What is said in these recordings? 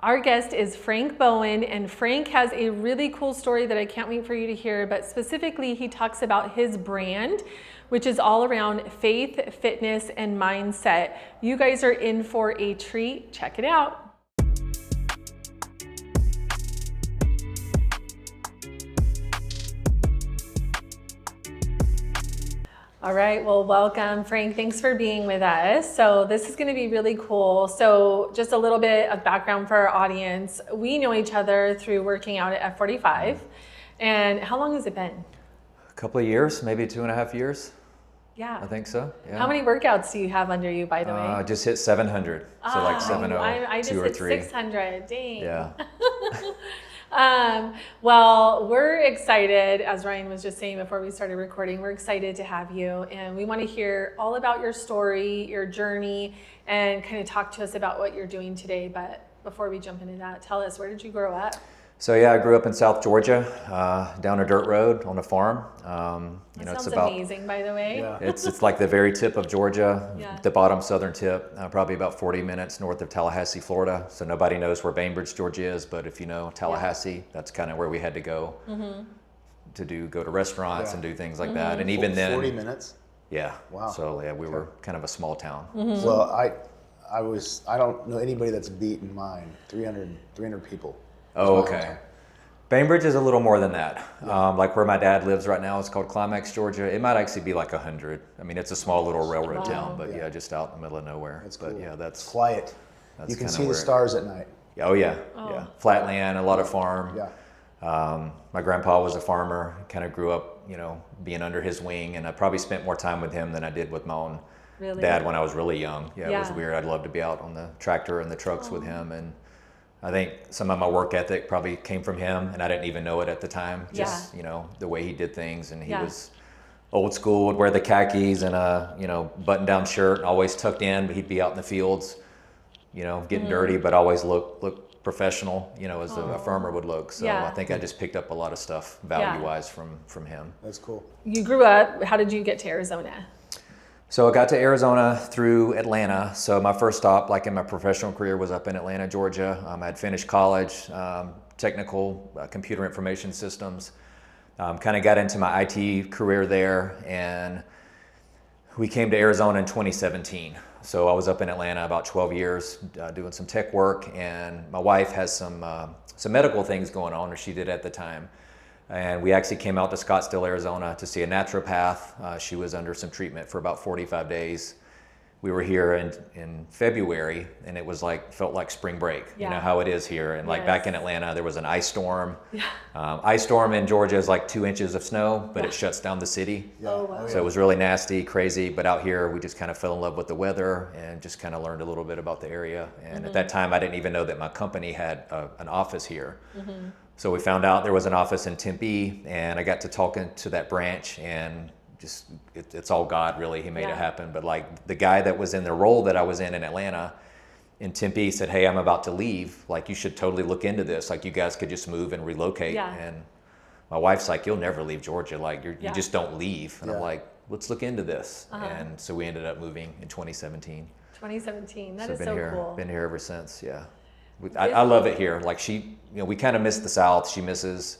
Our guest is Frank Bowen, and Frank has a really cool story that I can't wait for you to hear, but specifically he talks about his brand, which is all around faith, fitness, and mindset. You guys are in for a treat. Check it out. All right, well, welcome, Frank. Thanks for being with us. So this is going to be really cool. So just a little bit of background for our audience. We know each other through working out at F45. And how long has it been? A couple of years, maybe 2.5 years. Yeah. I think so. Yeah. How many workouts do you have under you, by the way? I just hit 700. So like 70, I just 2 or hit 3. 600. Dang. Yeah. Well, we're excited, as Ryan was just saying before we started recording, we're excited to have you, and we want to hear all about your story, your journey, and kind of talk to us about what you're doing today. But before we jump into that, tell us, where did you grow up? So yeah, I grew up in South Georgia, down a dirt road on a farm. Sounds amazing, by the way. Yeah. It's like the very tip of Georgia, Yeah. the bottom southern tip, probably about 40 minutes north of Tallahassee, Florida. So nobody knows where Bainbridge, Georgia is, but if you know Tallahassee, that's kind of where we had to go go to restaurants and do things like that. And even then, 40 minutes? Yeah. Wow. So yeah, we were kind of a small town. Well, I don't know anybody that's beaten mine. 300 people. Oh, okay. Bainbridge is a little more than that. Like where my dad lives right now, it's called Climax, Georgia. It might actually be like 100. I mean, it's a small little railroad town, but yeah, just out in the middle of nowhere. That's cool. But yeah, that's quiet. That's You can kinda see the where stars at night. Oh yeah, yeah. Flat land, a lot of farm. Yeah. My grandpa was a farmer. Kind of grew up, being under his wing, and I probably spent more time with him than I did with my own dad when I was really young. Yeah, it was weird. I'd love to be out on the tractor and the trucks with him, and I think some of my work ethic probably came from him, and I didn't even know it at the time. Just, the way he did things, and he was old school, would wear the khakis and a, button-down shirt, always tucked in, but he'd be out in the fields, getting dirty, but always look professional, as a farmer would look. So I think I just picked up a lot of stuff value-wise from him. That's cool. You grew up, how did you get to Arizona? So I got to Arizona through Atlanta. So my first stop, like in my professional career, was up in Atlanta, Georgia. I had finished college, technical computer information systems. Kind of got into my IT career there, and we came to Arizona in 2017. So I was up in Atlanta about 12 years doing some tech work, and my wife has some medical things going on, or she did at the time. And we actually came out to Scottsdale, Arizona to see a naturopath. She was under some treatment for about 45 days. We were here in February, and it was felt like spring break, you know how it is here. And back in Atlanta, there was an ice storm. Ice storm in Georgia is like 2 inches of snow, but it shuts down the city. Oh, wow. So it was really nasty, crazy. But out here, we just kind of fell in love with the weather and just kind of learned a little bit about the area. And at that time, I didn't even know that my company had an office here. So we found out there was an office in Tempe, and I got to talking to that branch, and just it's all God, really. He made it happen. But the guy that was in the role that I was in Atlanta, in Tempe, said, "Hey, I'm about to leave. You should totally look into this. You guys could just move and relocate." And my wife's like, "You'll never leave Georgia. You just don't leave." And I'm like, "Let's look into this." And so we ended up moving in 2017. 2017. That is been so here, cool. Been here ever since. Yeah. I love it here. We kind of miss the South. She misses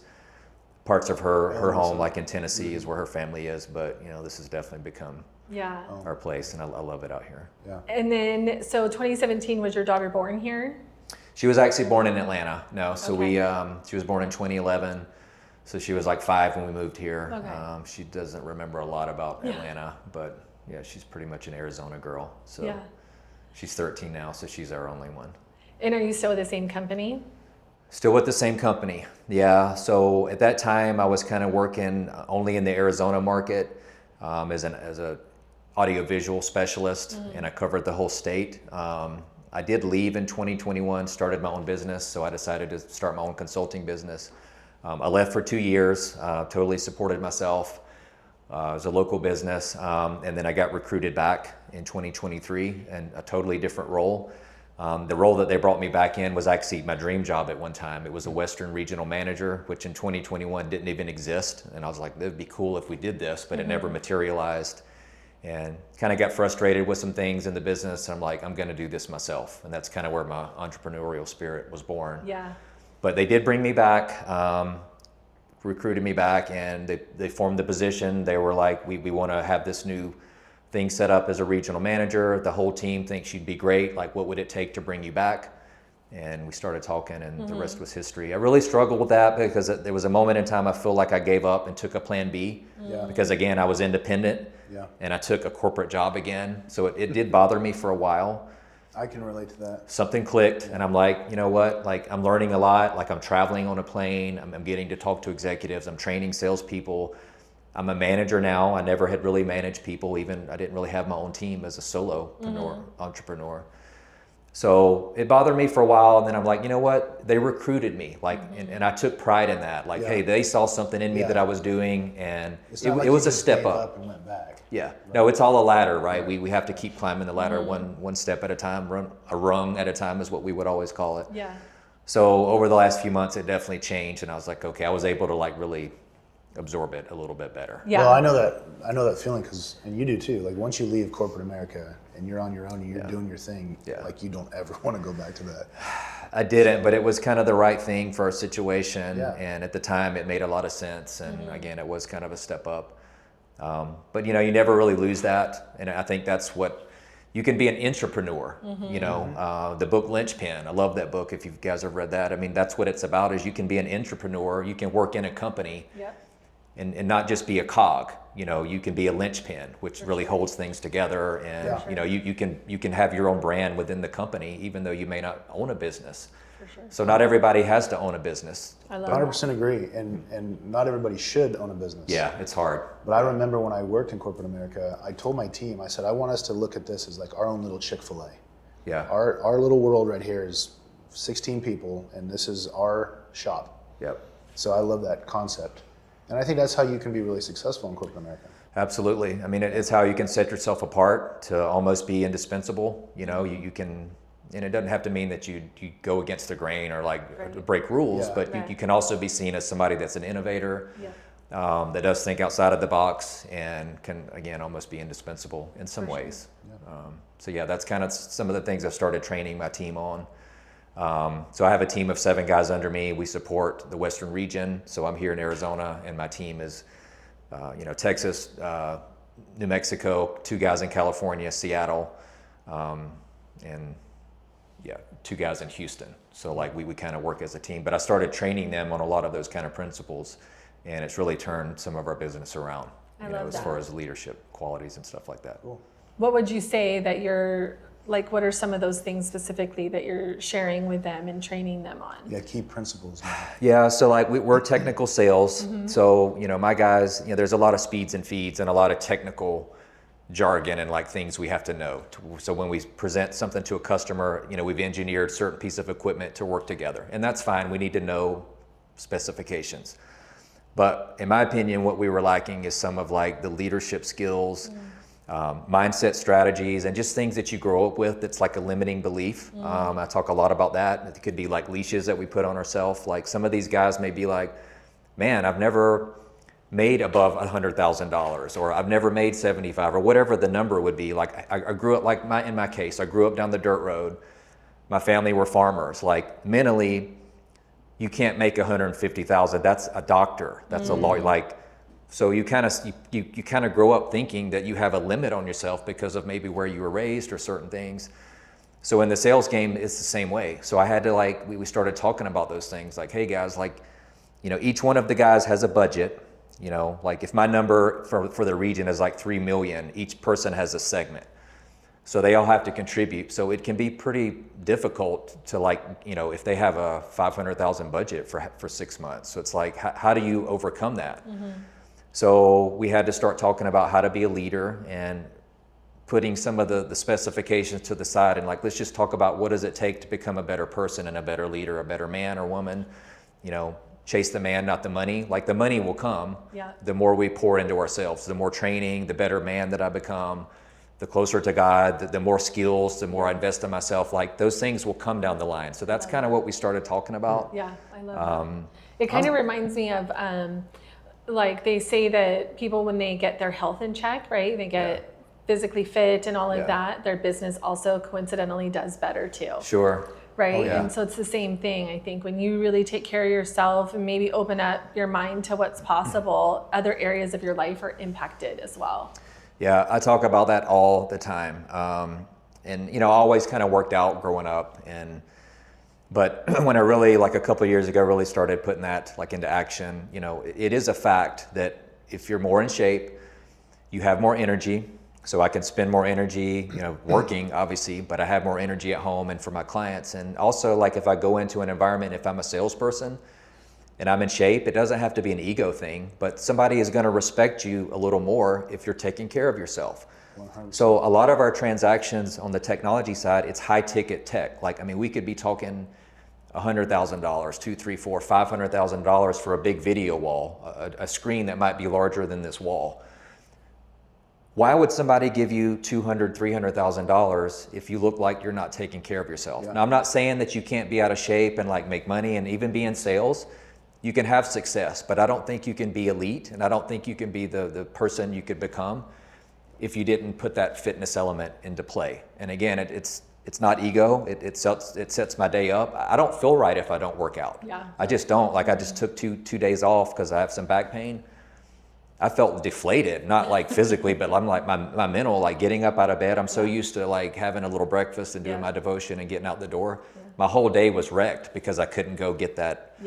parts of her home, like in Tennessee is where her family is. But, this has definitely become our place, and I love it out here. Yeah. And then, so 2017, was your daughter born here? She was actually born in Atlanta. No, so she was born in 2011. So she was 5 when we moved here. Okay. She doesn't remember a lot about Atlanta, but yeah, she's pretty much an Arizona girl. So she's 13 now, so she's our only one. And are you still with the same company? Still with the same company, yeah. So at that time, I was kind of working only in the Arizona market as a audiovisual specialist, and I covered the whole state. I did leave in 2021, started my own business, so I decided to start my own consulting business. I left for 2 years, totally supported myself. It was a local business, and then I got recruited back in 2023 in a totally different role. The role that they brought me back in was actually my dream job at one time. It was a Western Regional Manager, which in 2021 didn't even exist. And I was like, it would be cool if we did this, but it never materialized. and kind of got frustrated with some things in the business. And I'm like, I'm going to do this myself. And that's kind of where my entrepreneurial spirit was born. Yeah. But they did bring me back, recruited me back, and they formed the position. They were like, we want to have this new thing set up as a regional manager. The whole team thinks you'd be great. Like, what would it take to bring you back? And we started talking, and the rest was history. I really struggled with that because there was a moment in time I feel like I gave up and took a plan B. Yeah. Because again, I was independent, and I took a corporate job again. So it did bother me for a while. I can relate to that. Something clicked, and I'm like, you know what? Like, I'm learning a lot. Like, I'm traveling on a plane. I'm getting to talk to executives. I'm training salespeople. I'm a manager now. I never had really managed people. Even I didn't really have my own team as a solopreneur, entrepreneur. So it bothered me for a while, and then I'm like, you know what? They recruited me, like, and I took pride in that. Like, hey, they saw something in me that I was doing, and it was a step up. And went back. Yeah, right. No, it's all a ladder, right? We have to keep climbing the ladder one step at a time, a rung at a time is what we would always call it. Yeah. So over the last few months, it definitely changed, and I was like, okay, I was able to like really absorb it a little bit better. Yeah. Well, I know that feeling and you do too. Like, once you leave corporate America and you're on your own and you're doing your thing, like, you don't ever want to go back to that. I didn't, but it was kind of the right thing for our situation, Yeah. and at the time, it made a lot of sense. And again, it was kind of a step up. But you know, you never really lose that, and I think that's what you can be an entrepreneur. You know, the book Lynchpin. I love that book. If you guys have read that, I mean, that's what it's about. Is you can be an entrepreneur. You can work in a company. Yep. And not just be a cog, you know, you can be a linchpin, which really holds things together. And, you know, you can have your own brand within the company, even though you may not own a business. For sure. So not everybody has to own a business. I love 100% agree. And not everybody should own a business. Yeah, it's hard. But I remember when I worked in corporate America, I told my team, I said, I want us to look at this as like our own little Chick-fil-A. Yeah. Our little world right here is 16 people, and this is our shop. Yep. So I love that concept. And I think that's how you can be really successful in corporate America. Absolutely. I mean, it's how you can set yourself apart to almost be indispensable. You know, you can, and it doesn't have to mean that you go against the grain or like break rules, but you can also be seen as somebody that's an innovator, that does think outside of the box and can, again, almost be indispensable in some ways. So yeah, that's kind of some of the things I started training my team on. So I have a team of 7 guys under me. We support the Western region. So I'm here in Arizona, and my team is, you know, Texas, New Mexico, 2 guys in California, Seattle, and 2 guys in Houston. So like we kind of work as a team. But I started training them on a lot of those kind of principles, and it's really turned some of our business around. I you know, love as that. far as leadership qualities and stuff like that. Cool. What would you say that you're, like, what are some of those things specifically that you're sharing with them and training them on? Yeah, key principles, man. Yeah, so like we're technical sales. So, you know, my guys, you know, there's a lot of speeds and feeds and a lot of technical jargon and like things we have to know. So when we present something to a customer, you know, we've engineered certain piece of equipment to work together, and that's fine. We need to know specifications. But in my opinion, what we were lacking is some of like the leadership skills, mindset strategies, and just things that you grow up with that's like a limiting belief. I talk a lot about that. It could be like leashes that we put on ourselves. Like some of these guys may be like, man, I've never made above $100,000, or I've never made 75, or whatever the number would be. Like I grew up, like in my case, I grew up down the dirt road. My family were farmers. Like mentally, you can't make 150,000. That's a doctor. That's a lawyer. Like, so you kind of grow up thinking that you have a limit on yourself because of maybe where you were raised or certain things. So in the sales game, it's the same way. So I had to we started talking about those things. Like, hey guys, like, you know, each one of the guys has a budget. You know, like if my number for the region is like 3 million, each person has a segment. So they all have to contribute. So it can be pretty difficult to, like, you know, if they have a 500,000 budget for 6 months. So it's like, how do you overcome that? So we had to start talking about how to be a leader and putting some of the specifications to the side, and like, let's just talk about what does it take to become a better person and a better leader, a better man or woman. You know, chase the man, not the money. Like, the money will come. The more we pour into ourselves, the more training, the better man that I become, the closer to God, the more skills, the more I invest in myself. Like, those things will come down the line. So that's kind of what we started talking about. Yeah, I love that. It kind of reminds me of, like, they say that people, when they get their health in check, right, they get physically fit and all of that, their business also coincidentally does better too. Sure. Right. Oh, yeah. And so it's the same thing. I think when you really take care of yourself and maybe open up your mind to what's possible, other areas of your life are impacted as well. Yeah, I talk about that all the time. And, I always kind of worked out growing up. But when I really, like a couple of years ago, really started putting that like into action, it is a fact that if you're more in shape, you have more energy. So I can spend more energy, working obviously, but I have more energy at home and for my clients. And also, like if I go into an environment, if I'm a salesperson and I'm in shape, it doesn't have to be an ego thing, but somebody is going to respect you a little more if you're taking care of yourself. 100%. So a lot of our transactions on the technology side, it's high ticket tech. Like, we could be talking $100,000, $200,000, $300,000, $400,000, $500,000 for a big video wall, a screen that might be larger than this wall. Why would somebody give you $200,000, $300,000 if you look like you're not taking care of yourself? Yeah. Now, I'm not saying that you can't be out of shape and like make money and even be in sales. You can have success, but I don't think you can be elite, and I don't think you can be the person you could become if you didn't put that fitness element into play. And again, it's not ego. It sets my day up. I don't feel right if I don't work out. Yeah. I just don't. Like I just took two days off because I have some back pain. I felt deflated, not like physically, but I'm like my mental, like getting up out of bed. I'm so used to like having a little breakfast and doing my devotion and getting out the door. Yeah. My whole day was wrecked because I couldn't go get that,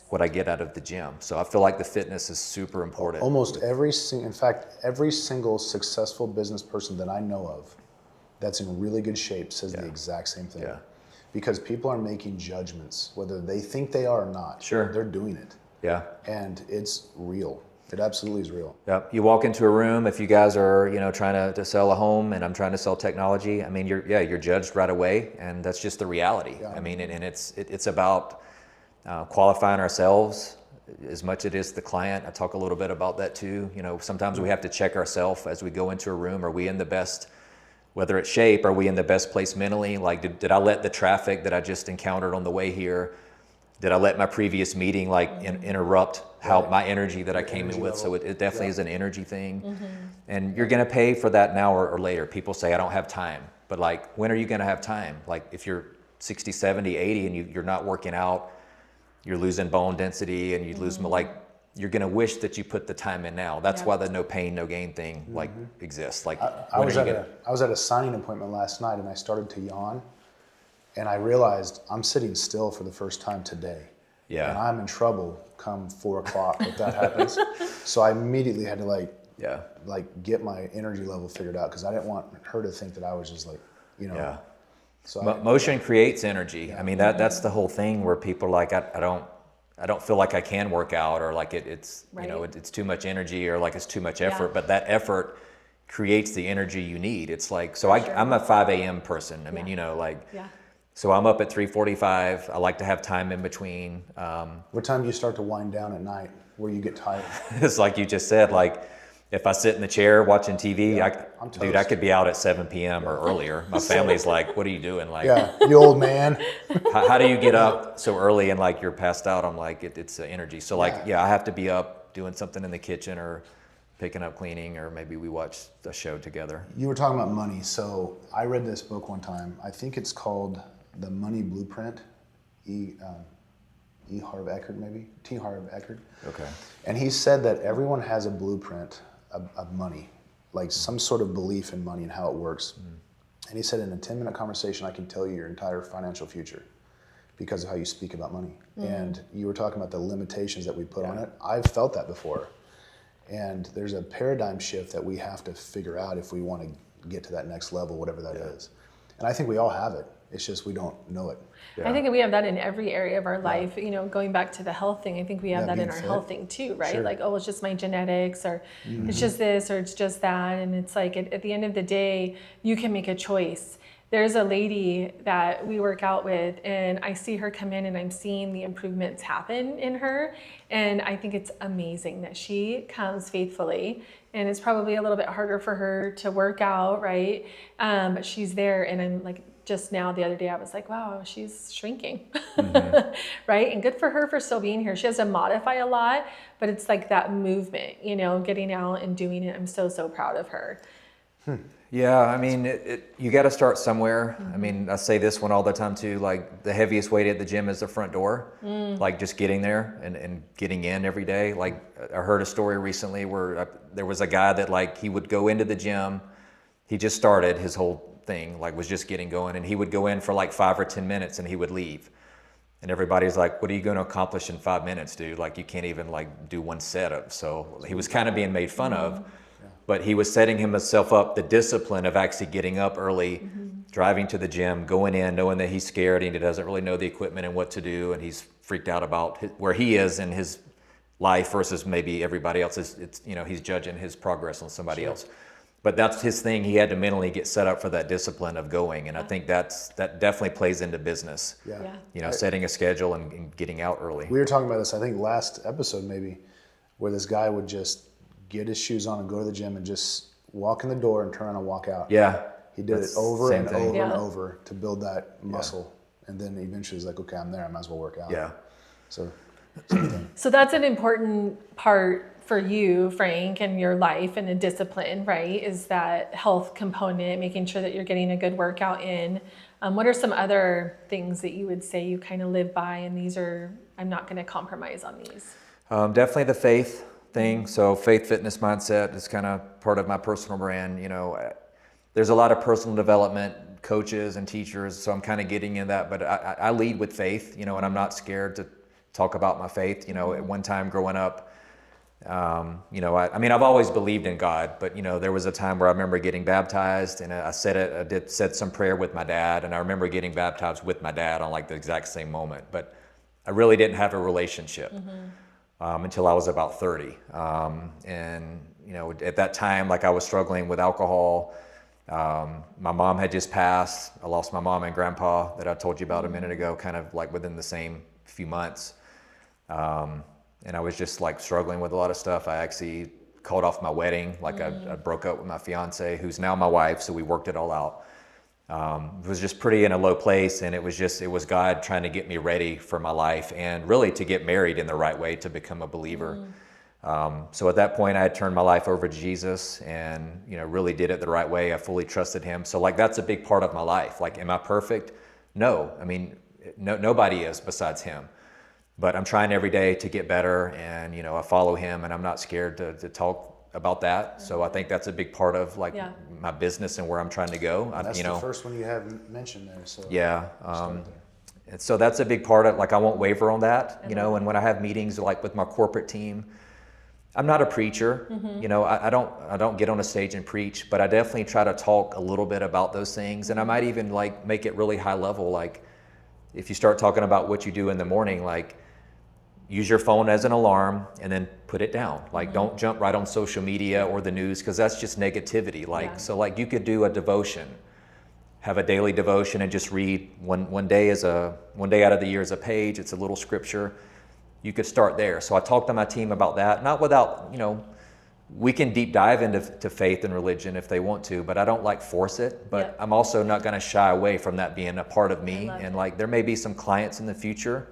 what I get out of the gym. So I feel like the fitness is super important. Almost every single successful business person that I know of that's in really good shape says the exact same thing. Yeah. Because people are making judgments, whether they think they are or not. Sure. They're doing it. Yeah. And it's real. It absolutely is real. Yep. You walk into a room, if you guys are, trying to sell a home and I'm trying to sell technology, you're judged right away, and that's just the reality. Yeah. And it's about qualifying ourselves as much as it is the client. I talk a little bit about that too. Sometimes we have to check ourselves as we go into a room. Are we in the best, whether it's shape, are we in the best place mentally? Like, did I let the traffic that I just encountered on the way here, did I let my previous meeting interrupt my energy that I came in with? So it definitely is an energy thing. Mm-hmm. And you're going to pay for that now or later. People say, I don't have time. But like, when are you going to have time? Like if you're 60, 70, 80 and you're not working out, you're losing bone density and you lose, you're going to wish that you put the time in now. That's why the no pain, no gain thing exists. Like I was at a signing appointment last night and I started to yawn. And I realized I'm sitting still for the first time today. Yeah. And I'm in trouble come 4 o'clock if that happens. So I immediately had to get my energy level figured out because I didn't want her to think that I was just Yeah. So motion creates energy. Yeah. That's the whole thing where people are like, I don't feel like I can work out, or like it's it's too much energy, or like it's too much effort. But that effort creates the energy you need. It's like, so I'm a 5 a.m. person. So I'm up at 3:45. I like to have time in between. What time do you start to wind down at night where you get tired? It's like you just said, like if I sit in the chair watching TV, I could be out at 7 p.m. or earlier. My family's like, what are you doing? Like, you old man. how do you get up so early and like you're passed out? I'm like, it's energy. So I have to be up doing something in the kitchen or picking up cleaning, or maybe we watch a show together. You were talking about money. So I read this book one time. I think it's called The Money Blueprint, T. Harv Eckert. Okay. And he said that everyone has a blueprint of money, like some sort of belief in money and how it works. And he said in a 10-minute conversation, I can tell you your entire financial future because of how you speak about money. And you were talking about the limitations that we put on it. I've felt that before. And there's a paradigm shift that we have to figure out if we want to get to that next level, whatever that is. And I think we all have it. It's just we don't know it. Yeah. I think that we have that in every area of our life. Going back to the health thing, I think we have that in our health thing too, right? Sure. Like, it's just my genetics, or it's just this, or it's just that. And it's like, at the end of the day, you can make a choice. There's a lady that we work out with, and I see her come in and I'm seeing the improvements happen in her. And I think it's amazing that she comes faithfully. And it's probably a little bit harder for her to work out, right? But she's there, and I'm like, just now the other day I was like, wow, she's shrinking, right? And good for her for still being here. She has to modify a lot, but it's like that movement, getting out and doing it. I'm so, so proud of her. Yeah, I mean, you got to start somewhere. I mean, I say this one all the time too, like the heaviest weight at the gym is the front door, like just getting there and getting in every day. Like I heard a story recently where there was a guy that like he would go into the gym, he just started his whole thing, like was just getting going, and he would go in for like 5 or 10 minutes and he would leave. And everybody's like, what are you going to accomplish in 5 minutes, dude? Like you can't even like do one setup. So he was kind of being made fun of. But he was setting himself up the discipline of actually getting up early, driving to the gym, going in, knowing that he's scared and he doesn't really know the equipment and what to do, and he's freaked out about where he is in his life versus maybe everybody else. It's he's judging his progress on somebody else. But that's his thing. He had to mentally get set up for that discipline of going, and I think that definitely plays into business. Setting a schedule and getting out early. We were talking about this, I think, last episode maybe, where this guy would just get his shoes on and go to the gym and just walk in the door and turn around and walk out. Yeah. He did it over and over Yeah. and over to build that muscle. And then eventually he's like, okay, I'm there. I might as well work out. Yeah. So, same thing. So that's an important part for you, Frank, in your life and a discipline, right? Is that health component, making sure that you're getting a good workout in. What are some other things that you would say you kind of live by, and these are, I'm not going to compromise on these? Definitely the faith thing. So faith, fitness, mindset is kind of part of my personal brand. There's a lot of personal development coaches and teachers, so I'm kind of getting in that, but I lead with faith, and I'm not scared to talk about my faith. At one time growing up, I've always believed in God, but there was a time where I remember getting baptized, and I said some prayer with my dad, and I remember getting baptized with my dad on like the exact same moment, but I really didn't have a relationship. Until I was about 30. At that time, like I was struggling with alcohol. My mom had just passed. I lost my mom and grandpa that I told you about a minute ago, kind of like within the same few months. And I was just like struggling with a lot of stuff. I actually called off my wedding. Like I broke up with my fiance, who's now my wife. So we worked it all out. It was just pretty in a low place, and it was God trying to get me ready for my life and really to get married in the right way to become a believer. So at that point I had turned my life over to Jesus and, really did it the right way. I fully trusted him. So like, that's a big part of my life. Like, am I perfect? No, I mean, nobody is besides him, but I'm trying every day to get better, and, I follow him, and I'm not scared to talk about that. So I think that's a big part of my business and where I'm trying to go. And that's the first one you have mentioned there. So and so that's a big part of, like, I won't waver on that, and when I have meetings like with my corporate team, I'm not a preacher, I don't get on a stage and preach, but I definitely try to talk a little bit about those things. And I might even like make it really high level. Like if you start talking about what you do in the morning, like use your phone as an alarm and then put it down. Like don't jump right on social media or the news, because that's just negativity. So like you could do a devotion, have a daily devotion, and just read one day out of the year as a page. It's a little scripture. You could start there. So I talked to my team about that, not without, we can deep dive into faith and religion if they want to, but I don't like force it. But I'm also not going to shy away from that being a part of me. And like there may be some clients in the future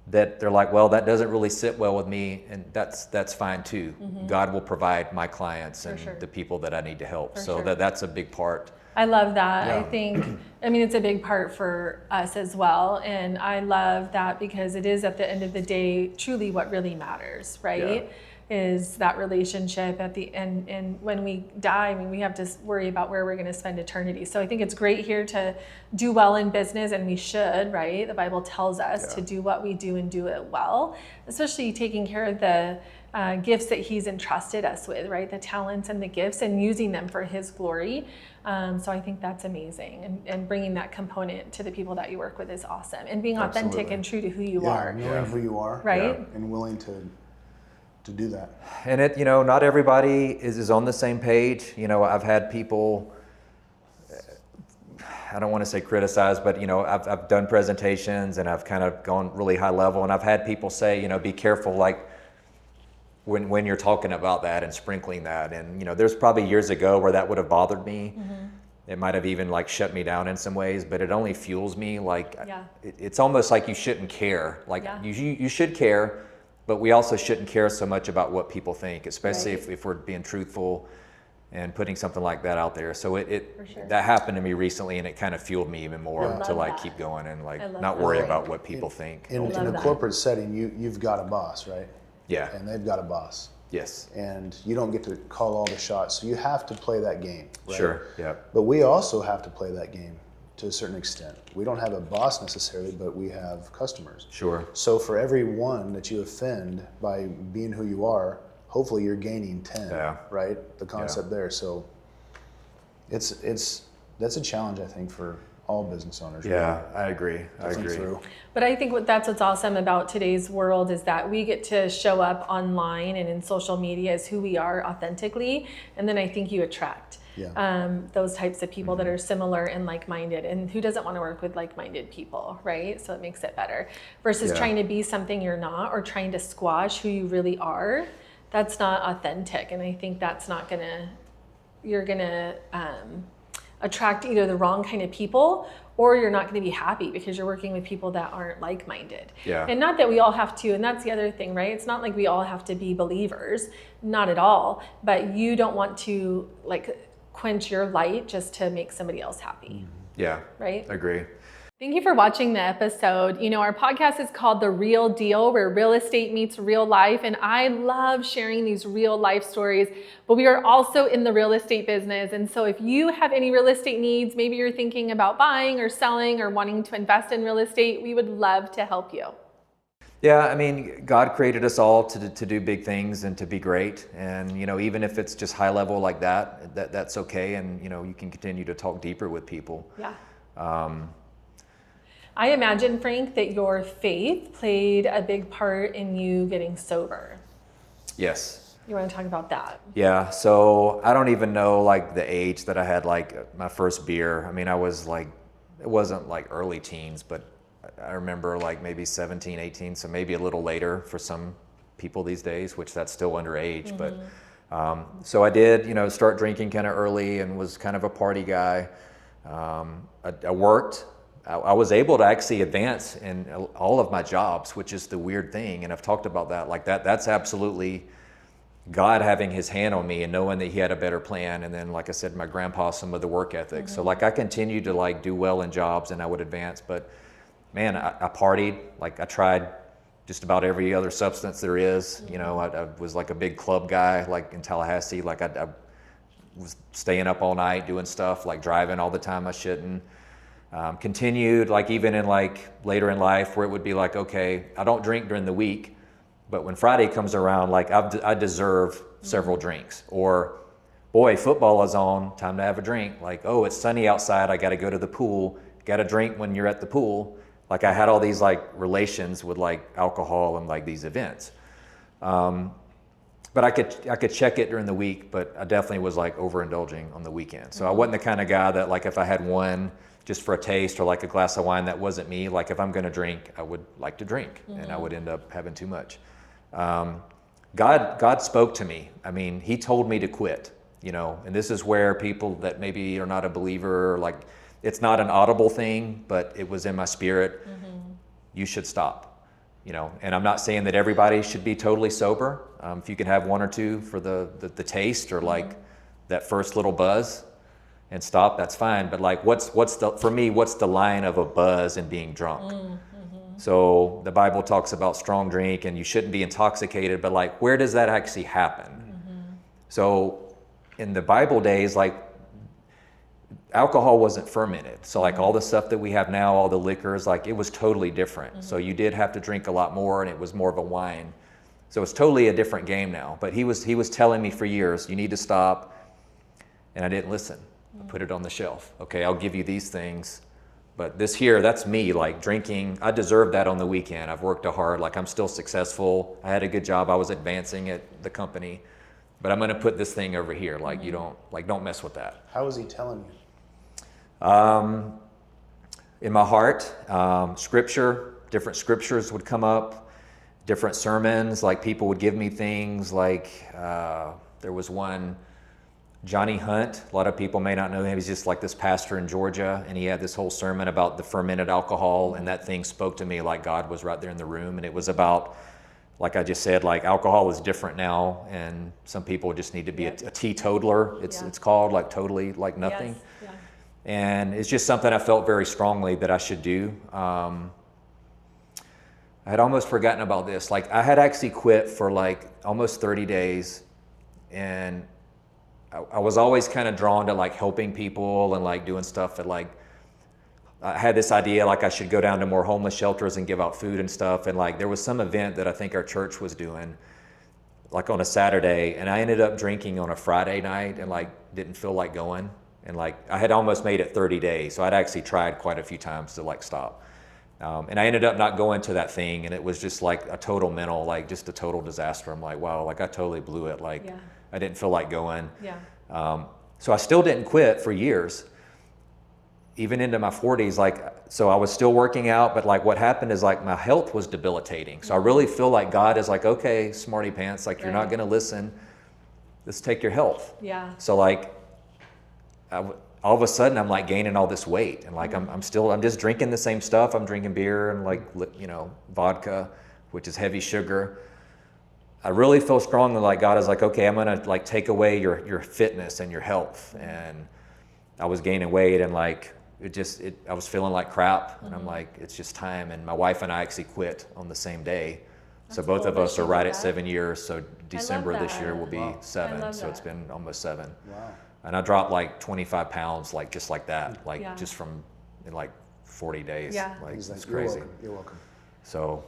that they're like, well, that doesn't really sit well with me, and that's fine too. God will provide my clients and the people that I need to help. That's a big part. I love that. Yeah. I think, it's a big part for us as well. And I love that because it is, at the end of the day, truly what really matters, right? Is that relationship at the end. And when we die, we have to worry about where we're going to spend eternity. So I think it's great here to do well in business, and we should, right? The Bible tells us to do what we do and do it well, especially taking care of the gifts that he's entrusted us with, right? The talents and the gifts, and using them for his glory. So I think that's amazing. And bringing that component to the people that you work with is awesome. And being authentic and true to who you are. Knowing who you are. Right. And willing to do that. And it, not everybody is on the same page. I've had people, I don't want to say criticize, but I've done presentations and I've kind of gone really high level, and I've had people say, be careful, like when you're talking about that and sprinkling that. And there's probably years ago where that would have bothered me. It might have even like shut me down in some ways, but it only fuels me. Like it's almost like you shouldn't care. Like you should care, but we also shouldn't care so much about what people think, especially if we're being truthful. and putting something like that out there. So For sure. that happened to me recently, and it kind of fueled me even more to like that. keep going and like love not that. worry about what people think. In a that. corporate setting, you've got a boss, right? Yeah. And they've got a boss. Yes. And you don't get to call all the shots, so you have to play that game, right? Sure. Yeah. But we also have to play that game to a certain extent. We don't have a boss necessarily, but we have customers. Sure. So for every one that you offend by being who you are, hopefully you're gaining 10, right? The concept there. So that's a challenge, I think, for all business owners. Yeah, I agree. But I think that's what's awesome about today's world is that we get to show up online and in social media as who we are authentically. And then I think you attract those types of people that are similar and like-minded. And who doesn't want to work with like-minded people, right? So it makes it better. Versus trying to be something you're not or trying to squash who you really are. That's not authentic. And I think that's not you're gonna attract either the wrong kind of people, or you're not going to be happy because you're working with people that aren't like-minded. Yeah. And not that we all have to, and that's the other thing, right? It's not like we all have to be believers, not at all, but you don't want to like quench your light just to make somebody else happy. Yeah. Right? Agree. Thank you for watching the episode. You know, our podcast is called The Real Deal, where real estate meets real life. And I love sharing these real life stories, but we are also in the real estate business. And so if you have any real estate needs, maybe you're thinking about buying or selling or wanting to invest in real estate, we would love to help you. Yeah, I mean, God created us all to do big things and to be great. And, you know, even if it's just high level like that's okay. And, you know, you can continue to talk deeper with people. Yeah. I imagine, Frank, that your faith played a big part in you getting sober. Yes. You want to talk about that? Yeah, so I don't even know like the age that I had like my first beer. I mean, I was like, it wasn't like early teens, but I remember like maybe 17, 18, so maybe a little later for some people these days, which that's still underage. But so I did, you know, start drinking kind of early and was kind of a party guy. I worked. I was able to actually advance in all of my jobs, which is the weird thing. And I've talked about that. Like that's absolutely God having his hand on me and knowing that he had a better plan. And then, like I said, my grandpa, some of the work ethic. So like I continued to like do well in jobs and I would advance. But man, I partied. Like I tried just about every other substance there is. You know, I was like a big club guy, like in Tallahassee. Like I was staying up all night doing stuff, like driving all the time I shouldn't. Continued like even in like later in life where it would be like, okay, I don't drink during the week, but when Friday comes around, like I deserve several drinks. Or boy, football is on, time to have a drink. Like, oh, it's sunny outside, I got to go to the pool, got to drink when you're at the pool. Like I had all these like relations with like alcohol and like these events. But I could check it during the week, but I definitely was like overindulging on the weekend. So I wasn't the kind of guy that like if I had one just for a taste or like a glass of wine, that wasn't me. Like if I'm going to drink, I would like to drink and I would end up having too much. God spoke to me. I mean, he told me to quit, you know, and this is where people that maybe are not a believer, like it's not an audible thing, but it was in my spirit. You should stop, you know, and I'm not saying that everybody should be totally sober. If you can have one or two for the taste or like that first little buzz, and stop, that's fine. But like, what's the line of a buzz and being drunk? So the Bible talks about strong drink and you shouldn't be intoxicated, but like, where does that actually happen? So in the Bible days, like alcohol wasn't fermented. So like all the stuff that we have now, all the liquors, like it was totally different. So you did have to drink a lot more and it was more of a wine. So it's totally a different game now. But he was telling me for years, you need to stop. And I didn't listen. I put it on the shelf. Okay, I'll give you these things. But this here, that's me, like drinking. I deserve that on the weekend. I've worked hard, like I'm still successful. I had a good job. I was advancing at the company. But I'm going to put this thing over here. Like you don't mess with that. How was he telling you? In my heart, scripture, different scriptures would come up, different sermons, like people would give me things like, there was one, Johnny Hunt, a lot of people may not know him. He's just like this pastor in Georgia, and he had this whole sermon about the fermented alcohol, and that thing spoke to me like God was right there in the room, and it was about like I just said, like alcohol is different now, and some people just need to be a teetotaler. It's called, like totally like nothing. Yes. Yeah. And it's just something I felt very strongly that I should do. I had almost forgotten about this. Like I had actually quit for like almost 30 days, and I was always kind of drawn to like helping people and like doing stuff that like, I had this idea like I should go down to more homeless shelters and give out food and stuff. And like there was some event that I think our church was doing like on a Saturday, and I ended up drinking on a Friday night and like didn't feel like going. And like I had almost made it 30 days. So I'd actually tried quite a few times to like stop. And I ended up not going to that thing, and it was just like a total mental, like just a total disaster. I'm like, wow, like I totally blew it. Like I didn't feel like going. Yeah. So I still didn't quit for years. Even into my 40s, like, so I was still working out, but like what happened is like my health was debilitating. So I really feel like God is like, okay, smarty pants, like you're not going to listen. Let's take your health. Yeah. So like, all of a sudden I'm like gaining all this weight, and like I'm just drinking the same stuff. I'm drinking beer and like, you know, vodka, which is heavy sugar. I really feel strongly like God is like, okay, I'm going to like take away your fitness and your health. And I was gaining weight, and like, I was feeling like crap, and I'm like, it's just time. And my wife and I actually quit on the same day. So both of us are right at 7 years. So December this year will be 7. So it's been almost 7. Wow. And I dropped like 25 pounds, like just like that, like just from in like 40 days. Yeah. Like it's You're crazy. welcome. You're welcome. So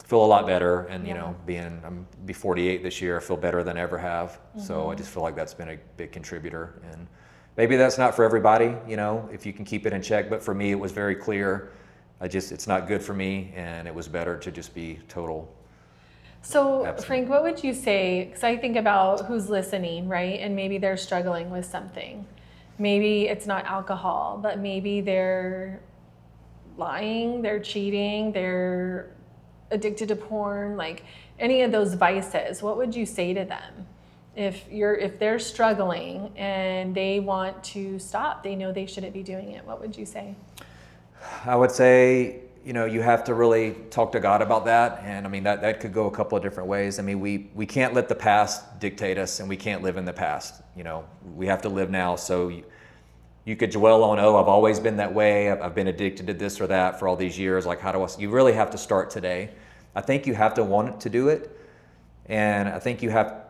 feel a lot better, and you know, I'm be 48 this year. I feel better than I ever have. So I just feel like that's been a big contributor. And maybe that's not for everybody, you know, if you can keep it in check. But for me, it was very clear. It's not good for me, and it was better to just be total. So Abstinent. Frank, what would you say, because I think about who's listening, right? And maybe they're struggling with something. Maybe it's not alcohol, but maybe they're lying, they're cheating, they're addicted to porn, like any of those vices. What would you say to them? If they're struggling and they want to stop, they know they shouldn't be doing it, what would you say? I would say, you know, you have to really talk to God about that. And I mean, that could go a couple of different ways. I mean, we can't let the past dictate us, and we can't live in the past. You know, we have to live now. So you could dwell on, oh, I've always been that way. I've been addicted to this or that for all these years. Like, you really have to start today. I think you have to want to do it. And I think you have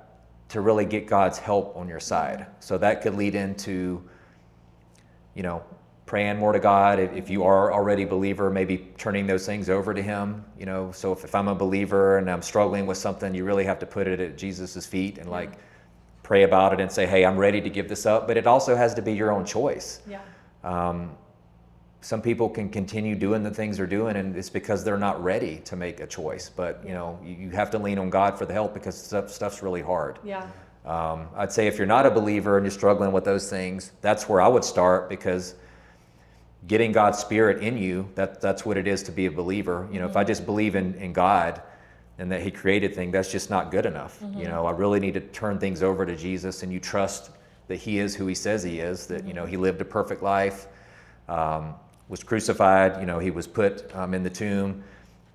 to really get God's help on your side. So that could lead into, you know, praying more to God. If you are already a believer, maybe turning those things over to Him. You know, so if I'm a believer and I'm struggling with something, you really have to put it at Jesus's feet and like pray about it and say, hey, I'm ready to give this up. But it also has to be your own choice. Yeah. Some people can continue doing the things they're doing, and it's because they're not ready to make a choice. But you know, you have to lean on God for the help, because stuff's really hard. Yeah. I'd say if you're not a believer and you're struggling with those things, that's where I would start, because getting God's Spirit in you, that's what it is to be a believer. You know, if I just believe in God and that He created things, that's just not good enough. You know, I really need to turn things over to Jesus, and you trust that He is who He says He is, that, you know, He lived a perfect life, was crucified, you know, He was put in the tomb.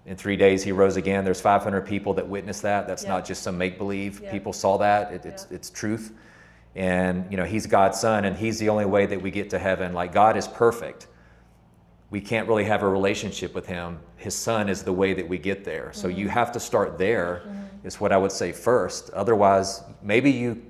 In 3 days He rose again. There's 500 people that witnessed that. That's not just some make-believe. People saw that. It's truth. And, you know, He's God's Son, and He's the only way that we get to heaven. Like, God is perfect. We can't really have a relationship with Him. His Son is the way that we get there. So you have to start there, is what I would say first. Otherwise, maybe you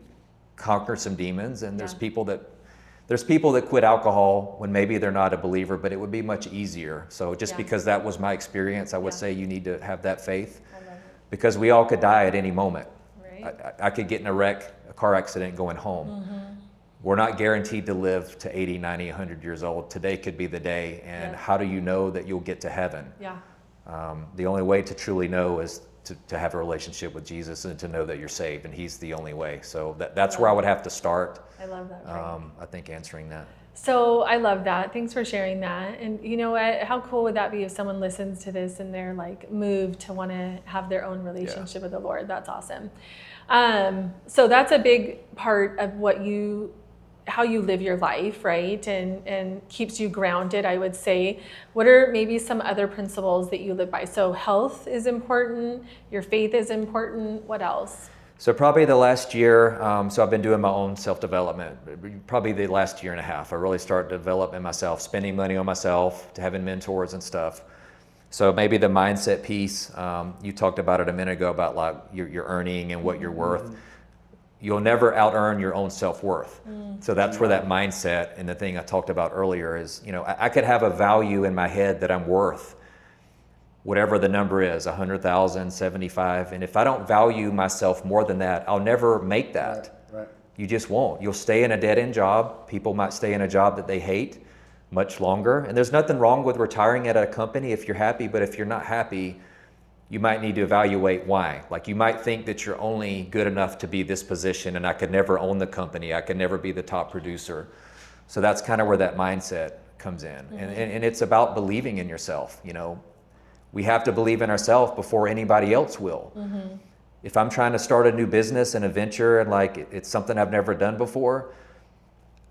conquer some demons, and there's people that quit alcohol when maybe they're not a believer, but it would be much easier. So just because that was my experience, I would say you need to have that faith, because we all could die at any moment. Right. I could get in a car accident going home. We're not guaranteed to live to 80, 90, 100 years old. Today could be the day. And how do you know that you'll get to heaven? Yeah. The only way to truly know is to have a relationship with Jesus, and to know that you're saved, and He's the only way. So that's where I would have to start. I love that. Frank. I think answering that. So I love that. Thanks for sharing that. And you know what? How cool would that be if someone listens to this and they're like moved to want to have their own relationship with the Lord? That's awesome. So that's a big part of what you how you live your life, right? And keeps you grounded, I would say. What are maybe some other principles that you live by? So health is important, your faith is important. What else? So probably the last year, so I've been doing my own self-development, probably the last year and a half. I really started developing myself, spending money on myself, having mentors and stuff. So maybe the mindset piece, you talked about it a minute ago about like your earning and what you're worth. You'll never out-earn your own self-worth. So that's where that mindset and the thing I talked about earlier is, you know, I could have a value in my head that I'm worth whatever the number is, 100,000, 75. And if I don't value myself more than that, I'll never make that. Right. You just won't. You'll stay in a dead-end job. People might stay in a job that they hate much longer. And there's nothing wrong with retiring at a company if you're happy, but if you're not happy, you might need to evaluate why. Like you might think that you're only good enough to be this position and I could never own the company. I could never be the top producer. So that's kind of where that mindset comes in. And it's about believing in yourself, you know. We have to believe in ourselves before anybody else will. If I'm trying to start a new business and a venture and like it's something I've never done before,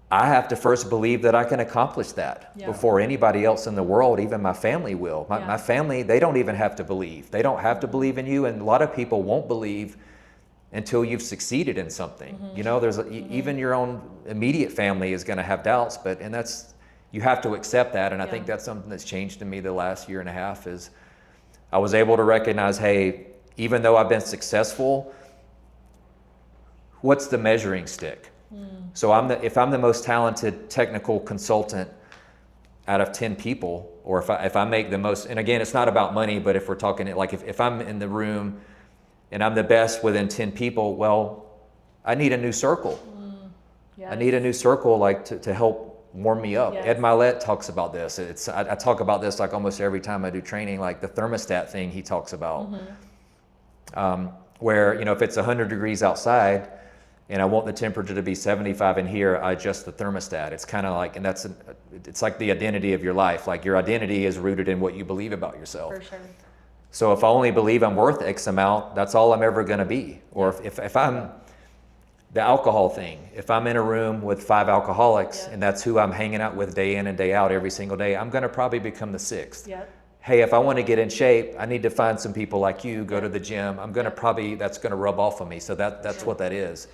I have to first believe that I can accomplish that before anybody else in the world, even my family will. My family, they don't even have to believe. They don't have to believe in you, and a lot of people won't believe until you've succeeded in something. You know, there's even your own immediate family is gonna have doubts, and that's, you have to accept that, and I think that's something that's changed in me the last year and a half is I was able to recognize, hey, even though I've been successful, what's the measuring stick? So if I'm the most talented technical consultant out of 10 people, or if I make the most, and again, it's not about money, but if we're talking like if I'm in the room and I'm the best within 10 people, well, I need a new circle. I need a new circle like to help warm me up. Ed Milet talks about this. I talk about this like almost every time I do training, like the thermostat thing he talks about, where, you know, if it's 100 degrees outside and I want the temperature to be 75 in here, I adjust the thermostat. It's kind of like, and it's like the identity of your life. Like your identity is rooted in what you believe about yourself. For sure. So if I only believe I'm worth X amount, that's all I'm ever going to be. Or if I'm, the alcohol thing, if I'm in a room with 5 alcoholics and that's who I'm hanging out with day in and day out every single day, I'm going to probably become the 6th. Hey, if I want to get in shape, I need to find some people like you, go to the gym. I'm going to probably, that's going to rub off on me. So that's what that is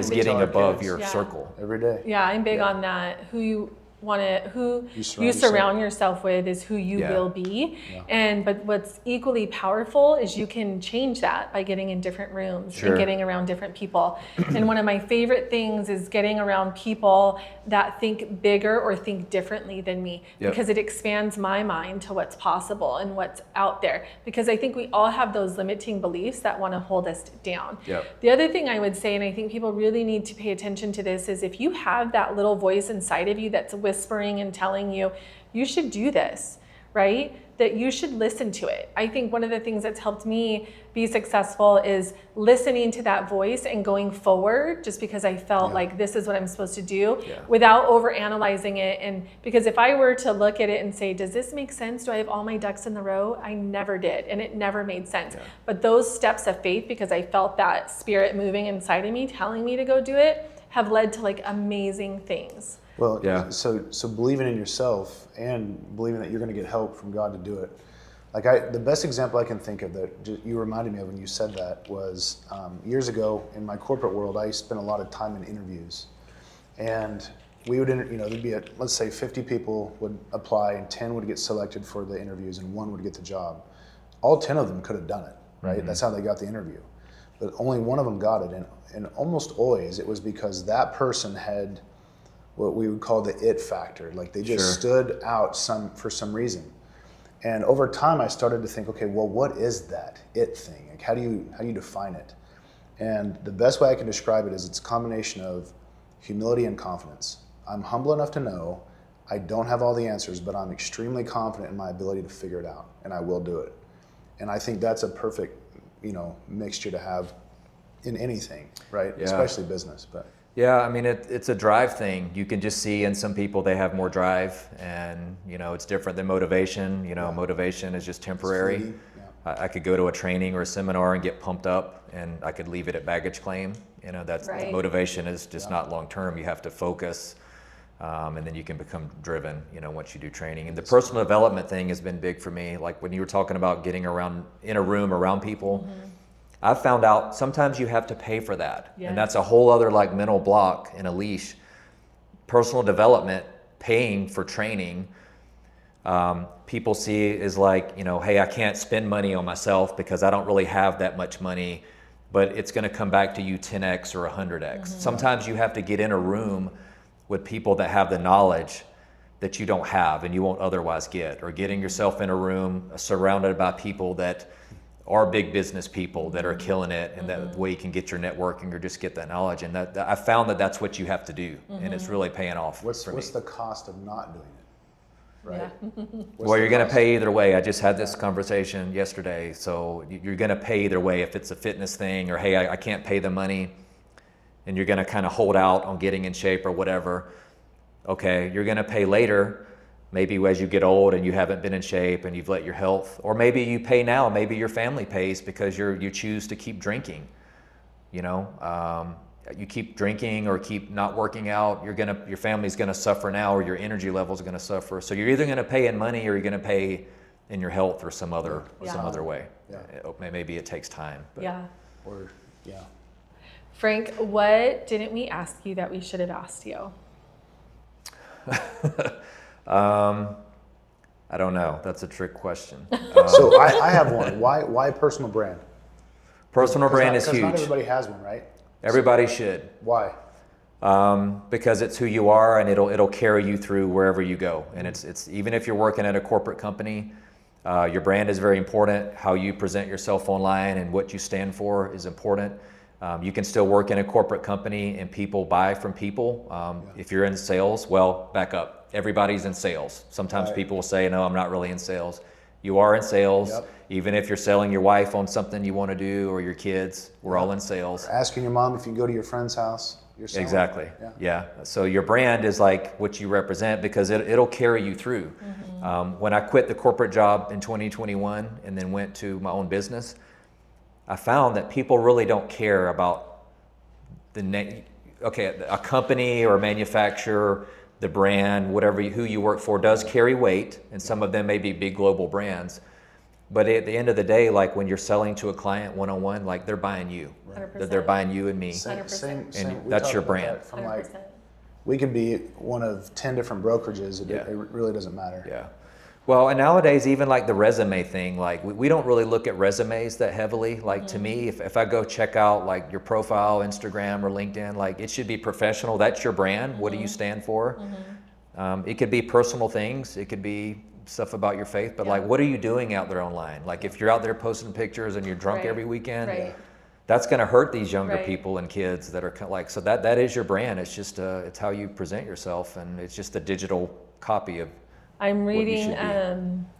getting above your circle. Every day. Yeah, I'm big on that. Who you surround yourself with is who you will be. But what's equally powerful is you can change that by getting in different rooms and getting around different people. And one of my favorite things is getting around people that think bigger or think differently than me, because it expands my mind to what's possible and what's out there. Because I think we all have those limiting beliefs that want to hold us down. The other thing I would say, and I think people really need to pay attention to this, is if you have that little voice inside of you that's whispering and telling you, you should do this, right? That you should listen to it. I think one of the things that's helped me be successful is listening to that voice and going forward just because I felt like this is what I'm supposed to do without overanalyzing it. And because if I were to look at it and say, does this make sense? Do I have all my ducks in the row? I never did. And it never made sense. But those steps of faith, because I felt that spirit moving inside of me, telling me to go do it, have led to like amazing things. Well, so believing in yourself and believing that you're going to get help from God to do it. Like the best example I can think of that you reminded me of when you said that was years ago in my corporate world, I spent a lot of time in interviews, and we would, there'd be let's say 50 people would apply and 10 would get selected for the interviews and 1 would get the job. All 10 of them could have done it, right? That's how they got the interview, but only 1 of them got it, and almost always it was because that person had what we would call the it factor. Like they just stood out for some reason. And over time I started to think, okay, well, what is that it thing? Like how do you define it? And the best way I can describe it is it's a combination of humility and confidence. I'm humble enough to know I don't have all the answers, but I'm extremely confident in my ability to figure it out, and I will do it. And I think that's a perfect, mixture to have in anything, right? Especially business, but. Yeah, I mean, it's a drive thing. You can just see in some people they have more drive, and it's different than motivation. Motivation is just temporary. I could go to a training or a seminar and get pumped up, and I could leave it at baggage claim. You know, that's Right. motivation is just not long term. You have to focus, and then you can become driven, you know, once you do training. And the personal development thing has been big for me. Like when you were talking about getting around in a room around people, I've found out sometimes you have to pay for that. Yes. And that's a whole other like mental block and a leash. Personal development, paying for training, people see is like, you know, hey, I can't spend money on myself because I don't really have that much money, but it's going to come back to you 10x or 100x. Sometimes you have to get in a room with people that have the knowledge that you don't have and you won't otherwise get, or getting yourself in a room surrounded by people that are big business people that are killing it, and that way you can get your networking or just get that knowledge. And that I found that that's what you have to do, and it's really paying off. What's the cost of not doing it? Right. Yeah. Well, you're going to pay either way. I just had this conversation yesterday. So you're going to pay either way. If it's a fitness thing, or hey, I can't pay the money, and you're going to kind of hold out on getting in shape or whatever. Okay, you're going to pay later, maybe as you get old and you haven't been in shape and you've let your health, or maybe you pay now. Maybe your family pays because you choose to keep drinking. You know, you keep drinking or keep not working out, your family's gonna suffer now, or your energy level's gonna suffer. So you're either gonna pay in money or you're gonna pay in your health or some other way. Yeah. Maybe it takes time. But. Yeah. Or yeah. Frank, what didn't we ask you that we should have asked you? I don't know. That's a trick question. So I have one. Why personal brand? Personal brand is huge. Not everybody has one, right? Everybody should. Why? Because it's who you are, and it'll carry you through wherever you go. And it's even if you're working at a corporate company, your brand is very important. How you present yourself online and what you stand for is important. You can still work in a corporate company and people buy from people. If you're in sales, well, back up. Everybody's in sales. Sometimes people will say, no, I'm not really in sales. You are in sales. Yep. Even if you're selling your wife on something you want to do, or your kids, we're all in sales. Or asking your mom if you go to your friend's house. You're selling. Exactly. Yeah. So your brand is like what you represent, because it'll carry you through. When I quit the corporate job in 2021 and then went to my own business, I found that people really don't care about the name. Okay, a company or a manufacturer, the brand, whatever who you work for does carry weight, and some of them may be big global brands. But at the end of the day, like when you're selling to a client one-on-one, like they're buying you. 100%. They're buying you and me. Same, And we that's talked your about brand. that from 100%. like, we could be one of 10 different brokerages. It really doesn't matter. Yeah. Well, and nowadays, even like the resume thing, like we don't really look at resumes that heavily. Like to me, if I go check out like your profile, Instagram or LinkedIn, like it should be professional. That's your brand. What do you stand for? It could be personal things. It could be stuff about your faith, but like, what are you doing out there online? Like if you're out there posting pictures and you're drunk every weekend, that's going to hurt these younger people and kids that are like, so that is your brand. It's just, it's how you present yourself, and it's just a digital copy of I'm reading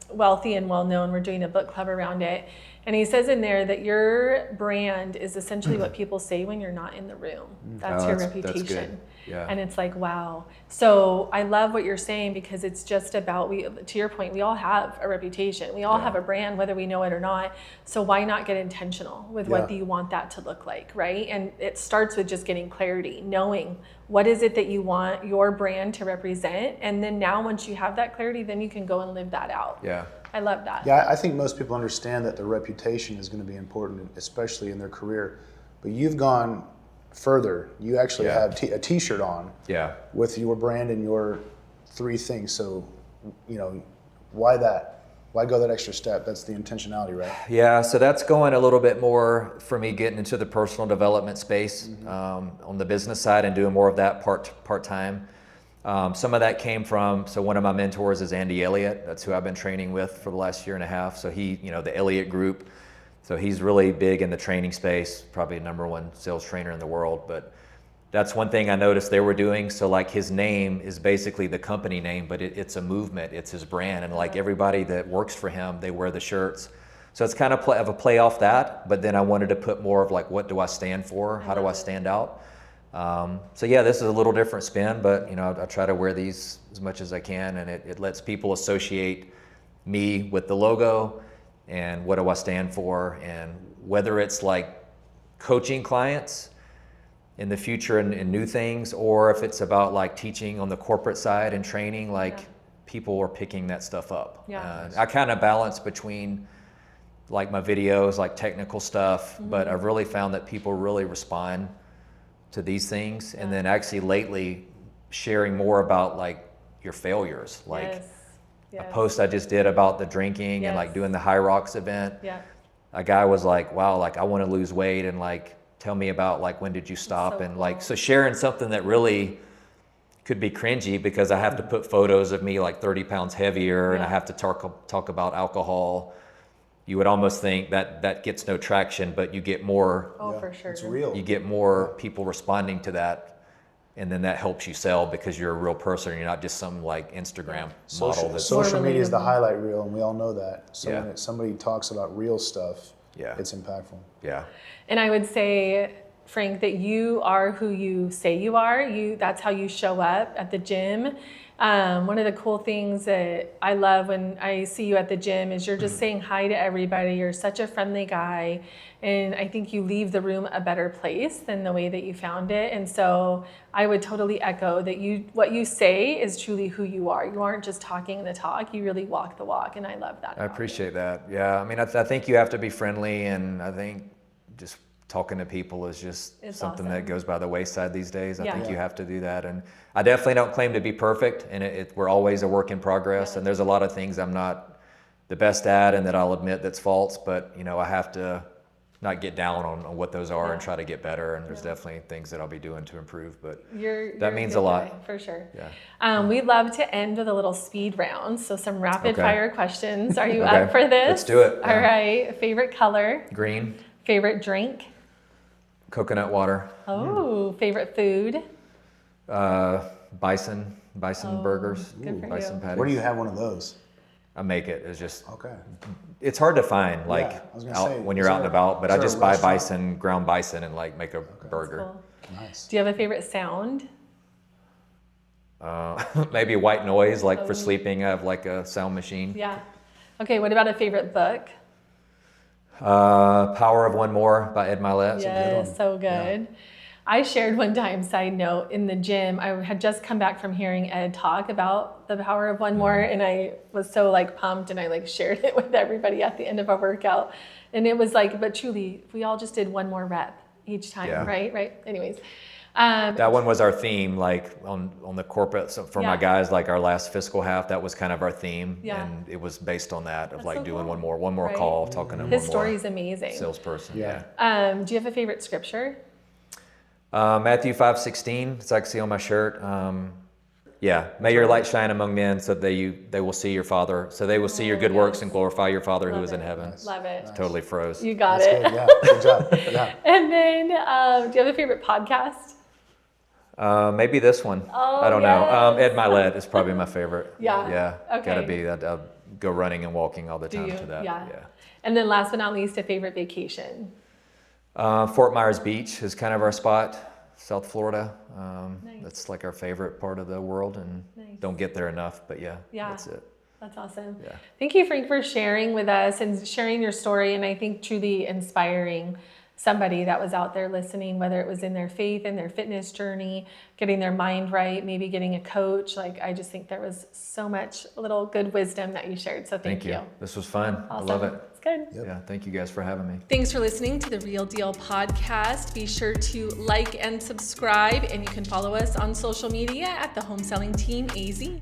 Wealthy and Well Known. We're doing a book club around it. And he says in there that your brand is essentially what people say when you're not in the room. That's your reputation. That's good. Yeah. And it's like, wow. So I love what you're saying, because it's just about, to your point, we all have a reputation. We all have a brand, whether we know it or not. So why not get intentional with what do you want that to look like, right? And it starts with just getting clarity, knowing what is it that you want your brand to represent. And then now once you have that clarity, then you can go and live that out. Yeah. I love that. Yeah, I think most people understand that their reputation is going to be important, especially in their career. But you've gone further. You actually have a T-shirt on with your brand and your 3 things. So, you know, why that? Why go that extra step? That's the intentionality, right? Yeah, so that's going a little bit more for me, getting into the personal development space on the business side and doing more of that part-time. Some of that came from, so one of my mentors is Andy Elliott. That's who I've been training with for the last year and a half. So he, you know, the Elliott Group. So he's really big in the training space, probably #1 sales trainer in the world. But that's one thing I noticed they were doing. So like his name is basically the company name, but it's a movement, it's his brand. And like everybody that works for him, they wear the shirts. So it's kind of a play off that. But then I wanted to put more of like, what do I stand for? How do I stand out? So yeah, this is a little different spin, but you know, I try to wear these as much as I can, and it lets people associate me with the logo, and what do I stand for, and whether it's like coaching clients in the future and new things, or if it's about like teaching on the corporate side and training, like people are picking that stuff up. I kind of balance between like my videos, like technical stuff, but I've really found that people really respond to these things. And then actually lately sharing more about like your failures, like a post I just did about the drinking and like doing the High Rocks event. A guy was like, wow, like I want to lose weight, and like tell me about like when did you stop. And like, so sharing something that really could be cringy because I have to put photos of me like 30 pounds heavier and I have to talk about alcohol. You would almost think that gets no traction, but you get more. For sure. It's real. You get more people responding to that, and then that helps you sell because you're a real person. You're not just some like Instagram model. Social media is the highlight reel, and we all know that. So when somebody talks about real stuff, it's impactful. And I would say, Frank, that you are who you say you are. That's how you show up at the gym. One of the cool things that I love when I see you at the gym is you're just saying hi to everybody. You're such a friendly guy. And I think you leave the room a better place than the way that you found it. And so I would totally echo that what you say is truly who you are. You aren't just talking the talk, you really walk the walk. And I love that. I appreciate that. Yeah, I mean, I think you have to be friendly, and I think just talking to people is just something that goes by the wayside these days. I think you have to do that. And I definitely don't claim to be perfect, and we're always a work in progress. And there's a lot of things I'm not the best at and that I'll admit that's false, but you know, I have to not get down on what those are and try to get better. And there's definitely things that I'll be doing to improve, but that means a lot. Guy, for sure. We love to end with a little speed round. So some rapid fire questions. Are you up for this? Let's do it. All right. Favorite color? Green. Favorite drink? Coconut water. Oh, favorite food? Bison burgers. Bison patties. Where do you have one of those? I make it. It's just it's hard to find like when you're out and about, but I just buy ground bison and like make a burger. Cool. Nice. Do you have a favorite sound? Maybe white noise, like for sleeping. I have like a sound machine. Yeah. Okay, what about a favorite book? Power of One More by Ed Mylett. Yes, so good. Yeah. I shared one time, side note, in the gym, I had just come back from hearing Ed talk about the power of one more, and I was so like pumped, and I like shared it with everybody at the end of our workout. And it was like, but truly, if we all just did one more rep each time, right? Anyways. That one was our theme, like on the corporate, so for my guys, like our last fiscal half, that was kind of our theme. And it was based on that, of like doing one more call, talking to one more. His story is amazing. Salesperson, Do you have a favorite scripture? Matthew 5:16, it's actually on my shirt. May your light shine among men so they will see your Father, so they will see your good works and glorify your Father who is in heaven. Love it. Nice. Totally froze. You got it. Good. Yeah, good job. Yeah. And then, do you have a favorite podcast? Maybe this one. I don't know. Ed Mylett is probably my favorite. Okay. Gotta be that. I'll go running and walking all the time to that. Yeah. And then last but not least, a favorite vacation. Fort Myers Beach is kind of our spot, South Florida. That's like our favorite part of the world, and don't get there enough, but that's it. That's awesome. Yeah. Thank you, Frank, for sharing with us and sharing your story, and I think truly inspiring somebody that was out there listening, whether it was in their faith and their fitness journey, getting their mind right, maybe getting a coach. Like, I just think there was so much little good wisdom that you shared. So thank you. This was fun. Awesome. I love it. It's good. Yep. Yeah. Thank you guys for having me. Thanks for listening to the Real Deal podcast. Be sure to like and subscribe, and you can follow us on social media at the Home Selling Team AZ.